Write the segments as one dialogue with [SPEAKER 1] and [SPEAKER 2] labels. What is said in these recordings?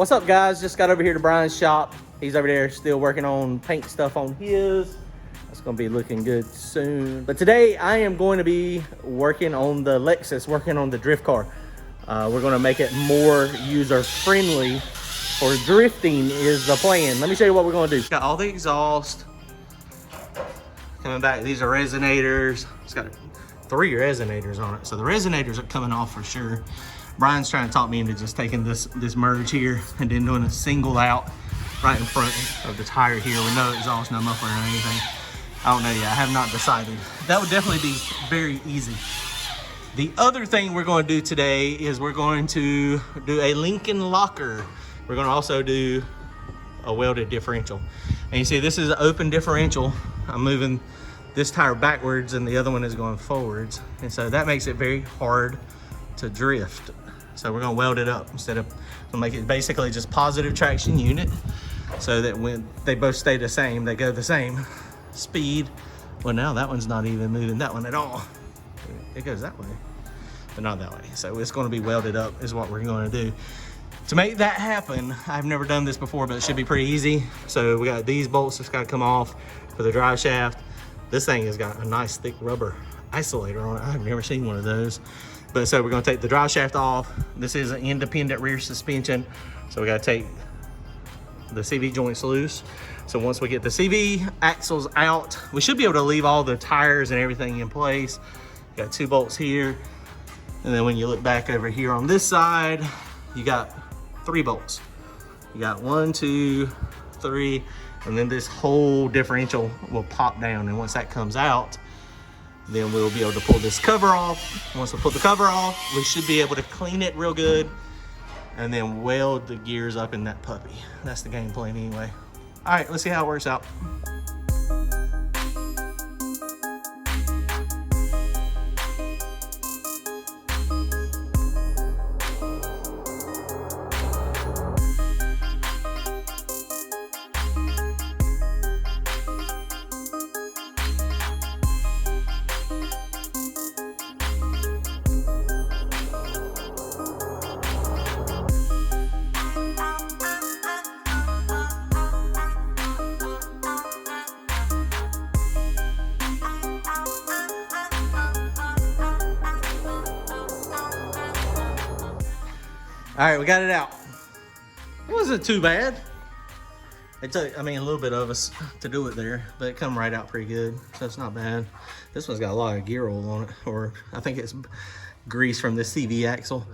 [SPEAKER 1] What's up, guys? Just got over here to Brian's shop. He's over there still working on paint stuff on his. That's gonna be looking good soon. But today I am going to be working on the Lexus, working on the drift car. We're gonna make it more user-friendly for drifting is the plan. Let me show you what we're gonna do. Got all the exhaust coming back. These are resonators. It's got 3 resonators on it. So the resonators are coming off for sure. Brian's trying to talk me into just taking this merge here and then doing a single out right in front of the tire here with no exhaust, no muffler or anything. I don't know yet, I have not decided. That would definitely be very easy. The other thing we're going to do today is we're going to do a Lincoln locker. We're going to also do a welded differential. And you see this is an open differential. I'm moving this tire backwards and the other one is going forwards. And so that makes it very hard to drift. So we're gonna weld it up instead of, we'll make it basically just positive traction unit so that when they both stay the same, they go the same speed. Well, now that one's not even moving that one at all. It goes that way, but not that way. So it's gonna be welded up is what we're gonna do. To make that happen, I've never done this before, but it should be pretty easy. So we got these bolts that's gotta come off for the drive shaft. This thing has got a nice thick rubber isolator on it. I've never seen one of those. But so we're gonna take the drive shaft off. This is an independent rear suspension. So we gotta take the CV joints loose. So once we get the CV axles out, we should be able to leave all the tires and everything in place. Got 2 bolts here. And then when you look back over here on this side, you got 3 bolts. You got 1, 2, 3, and then this whole differential will pop down. And once that comes out, then we'll be able to pull this cover off. Once we pull the cover off, we should be able to clean it real good and then weld the gears up in that puppy. That's the game plan anyway. All right, let's see how it works out. All right, we got it out. It wasn't too bad. It took, I mean, a little bit of us to do it there, but it come right out pretty good, so it's not bad. This one's got a lot of gear oil on it, or I think it's grease from the CV axle.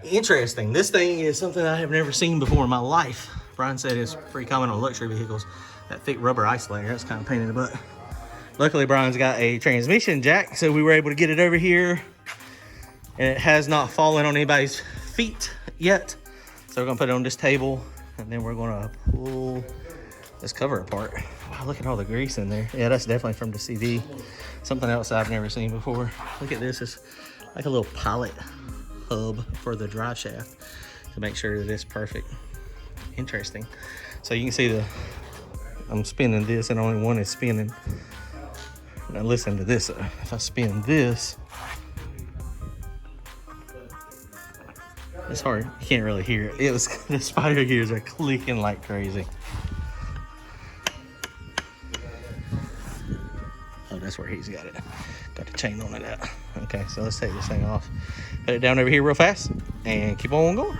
[SPEAKER 1] Interesting, this thing is something I have never seen before in my life. Brian said it's pretty common on luxury vehicles. That thick rubber isolator, that's kind of a pain in the butt. Luckily, Brian's got a transmission jack, so we were able to get it over here, and it has not fallen on anybody's feet yet. So we're gonna put it on this table and then we're gonna pull this cover apart. Wow, look at all the grease in there. Yeah, that's definitely from the CV. Something else I've never seen before. Look at this, it's like a little pilot hub for the drive shaft to make sure that it's perfect. Interesting. So you can see I'm spinning this and only one is spinning. Now listen to this, if I spin this, it's hard, you can't really hear it. It was, the spider gears are clicking like crazy. Oh, that's where he's got it. Got the chain on it out. Okay, so let's take this thing off. Put it down over here real fast and keep on going.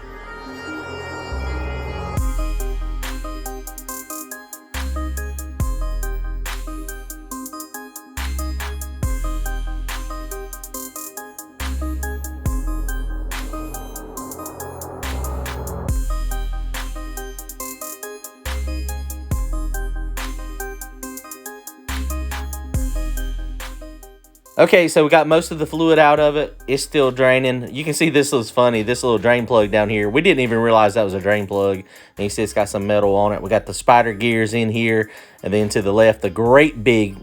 [SPEAKER 1] Okay, so we got most of the fluid out of it. It's still draining. You can see this looks funny. This little drain plug down here. We didn't even realize that was a drain plug. And you see it's got some metal on it. We got the spider gears in here. And then to the left, the great big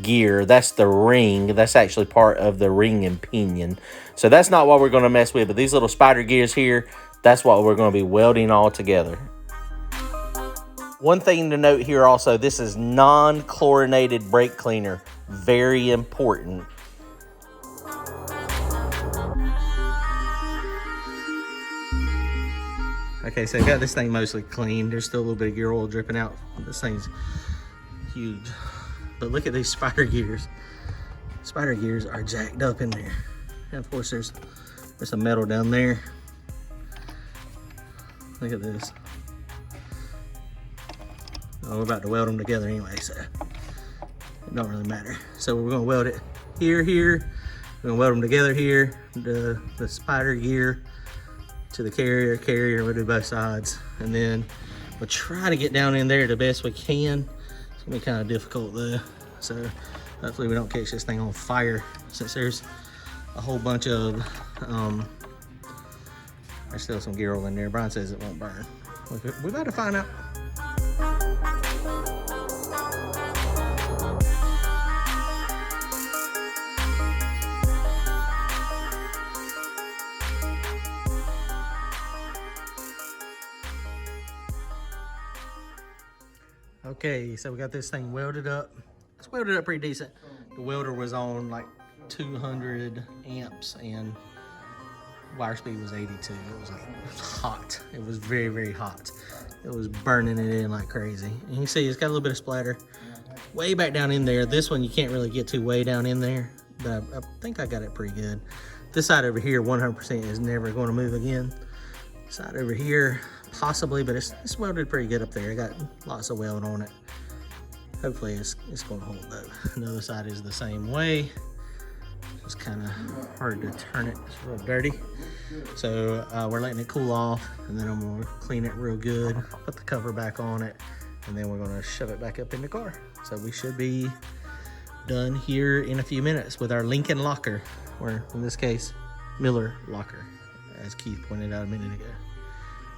[SPEAKER 1] gear. That's the ring. That's actually part of the ring and pinion. So that's not what we're going to mess with. But these little spider gears here, that's what we're going to be welding all together. One thing to note here also, this is non-chlorinated brake cleaner. Very important. Okay, so I got this thing mostly clean. There's still a little bit of gear oil dripping out. This thing's huge. But look at these spider gears. Spider gears are jacked up in there. And of course there's some metal down there. Look at this. Oh, we're about to weld them together anyway, so it don't really matter. So we're gonna weld it here. We're gonna weld them together here. The spider gear to the carrier, we'll do both sides. And then we'll try to get down in there the best we can. It's gonna be kind of difficult though. So hopefully we don't catch this thing on fire, since there's a whole bunch of, there's still some gear oil in there. Brian says it won't burn. We about to find out. Okay, so we got this thing welded up. It's welded up pretty decent. The welder was on like 200 amps and wire speed was 82. It was like hot. It was very, very hot. It was burning it in like crazy. And you can see it's got a little bit of splatter way back down in there. This one you can't really get too way down in there, but I think I got it pretty good. This side over here 100% is never going to move again. Side over here possibly, but it's welded pretty good up there. I got lots of weld on it. Hopefully it's going to hold though. The other side is the same way. It's kind of hard to turn it. It's real dirty. So we're letting it cool off, and then I'm going to clean it real good, put the cover back on it, and then we're going to shove it back up in the car. So we should be done here in a few minutes with our Lincoln locker, or in this case, Miller locker, as Keith pointed out a minute ago.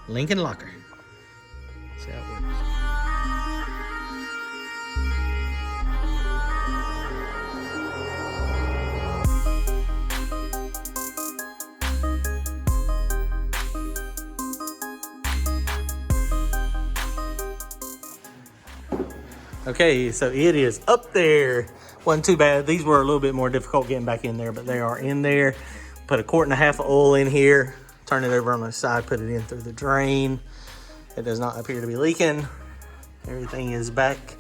[SPEAKER 1] Lincoln locker. See how it works. Okay, so it is up there. Wasn't too bad. These were a little bit more difficult getting back in there, but they are in there. Put 1.5 quarts of oil in here, turn it over on the side, put it in through the drain. It does not appear to be leaking. Everything is back.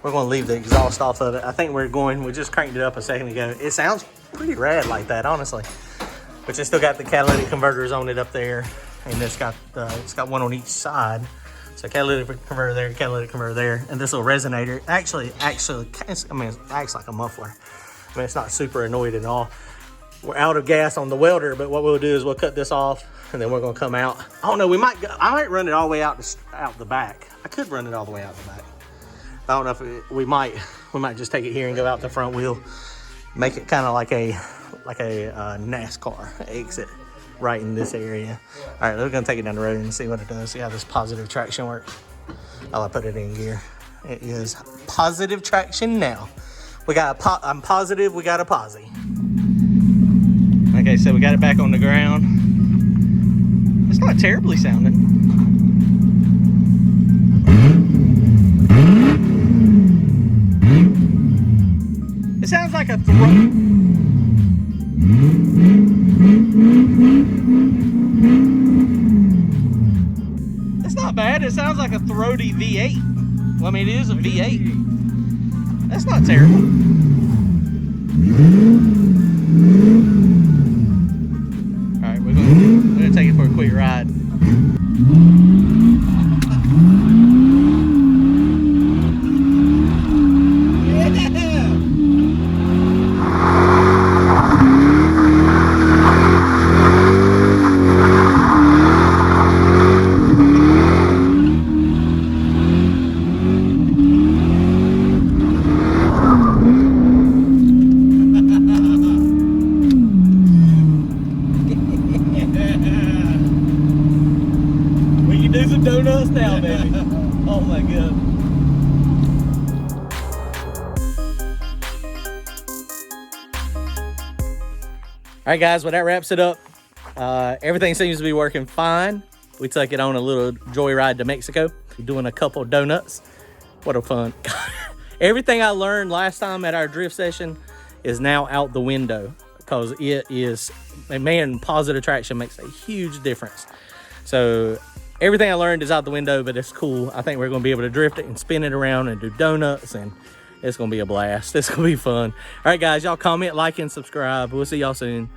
[SPEAKER 1] We're gonna leave the exhaust off of it. I think we just cranked it up a second ago. It sounds pretty rad like that, honestly. But it's still got the catalytic converters on it up there, and it's got one on each side. So catalytic converter there, catalytic converter there, and this little resonator actually, I mean, it acts like a muffler. I mean, it's not super annoyed at all. We're out of gas on the welder, but what we'll do is we'll cut this off, and then we're gonna come out. I don't know, I might run it all the way out the back. I could run it all the way out the back. I don't know if we might just take it here and go out the front wheel, make it kind of like a NASCAR exit right in this area. All right, we're gonna take it down the road and see what it does. See how this positive traction works. Oh, I put it in gear. It is positive traction now. I'm positive we got a posi. Okay, so we got it back on the ground. It's not terribly sounding. It sounds like a It's not bad. It sounds like a throaty V8. Well, I mean, it is a V8. That's not terrible. All right, we're gonna take it for a quick ride. Donuts now, baby. Oh my god. All right, guys, well, that wraps it up. Everything seems to be working fine. We took it on a little joyride to Mexico, doing a couple donuts. What a fun. Everything I learned last time at our drift session is now out the window, because it is, man, positive traction makes a huge difference. So everything I learned is out the window, but it's cool. I think we're gonna be able to drift it and spin it around and do donuts, and it's gonna be a blast. It's gonna be fun. All right, guys, y'all comment, like, and subscribe. We'll see y'all soon.